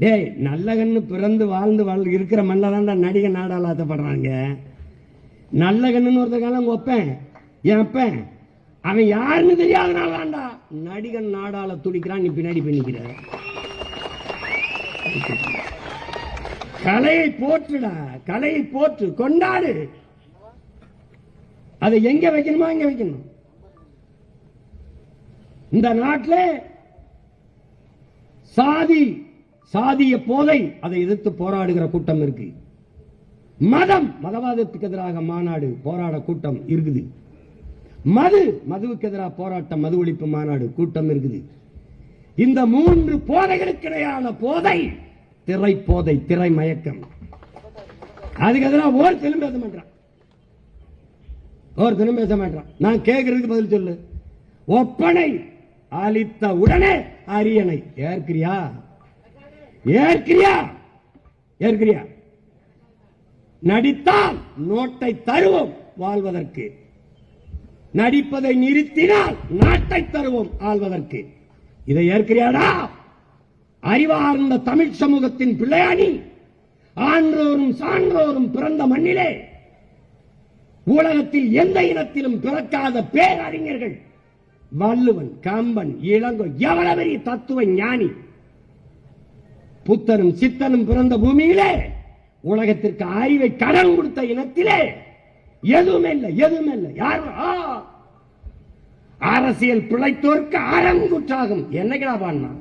டேய், நல்ல கண்ணு பிறந்து வாழ்ந்து இருக்கிற மண்ணில் தான்டா நடிகை நாடால ஆசைப்படுறாங்க. நல்ல கண்ணுன்னு ஒருத்த காலம் ஒப்பேன் என் அப்பன் அவன் யாருன்னு தெரியாதனால தான்டா நடிகன் நாடால துடிக்கிறான். நீ பின்னாடி பண்ணிக்கிற கலையை போற்றுடா, கலையை போற்று, கொண்டாடு. அதை எங்க வைக்கணுமா எங்க வைக்கணும். இந்த நாட்டில் சாதிய போதை அதை எதிர்த்து போராடுகிற கூட்டம் இருக்கு. மதவாதத்துக்கு எதிராக மாநாடு போராட கூட்டம் இருக்குது. மதுவுக்கு எதிராக போராட்டம், மது ஒழிப்பு மாநாடு கூட்டம் இருக்குது. இந்த மூன்று போதைகளுக்கு இடையான போதை திரை போதை, திரை மயக்கம். அதுக்கு எதிராக ஒருத்தரும் பேச மாட்டான். நான் கேட்கறதுக்கு பதில் சொல்லு. ஒப்பனை அளித்த உடனே அரியணை ஏற்கிறியா? நடித்தால் நோட்டை தருவோம் வாழ்வதற்கு, நடிப்பதை நிறுத்தினால் நாட்டை தருவோம் ஆள்வதற்கு. இதை ஏற்கிறியாடா? அறிவார்ந்த தமிழ் சமூகத்தின் பிள்ளையானி, ஆன்றோரும் சான்றோரும் பிறந்த மண்ணிலே உலகத்தில் எந்த இனத்திலும் பிறக்காத பேரறிஞர்கள் வள்ளுவன், கம்பன், இளங்கோ, எவ்வளவு பெரிய தத்துவ ஞானி, புத்தனும் சித்தனும் பிறந்த பூமியிலே உலகத்திற்கு அறிவை கடன் கொடுத்த இனத்திலே எதுவுமே இல்லை. யாரும் அரசியல் பிழைத்தோர்க்கு அறங்குற்றாகும். என்னைக்கடா பாடினா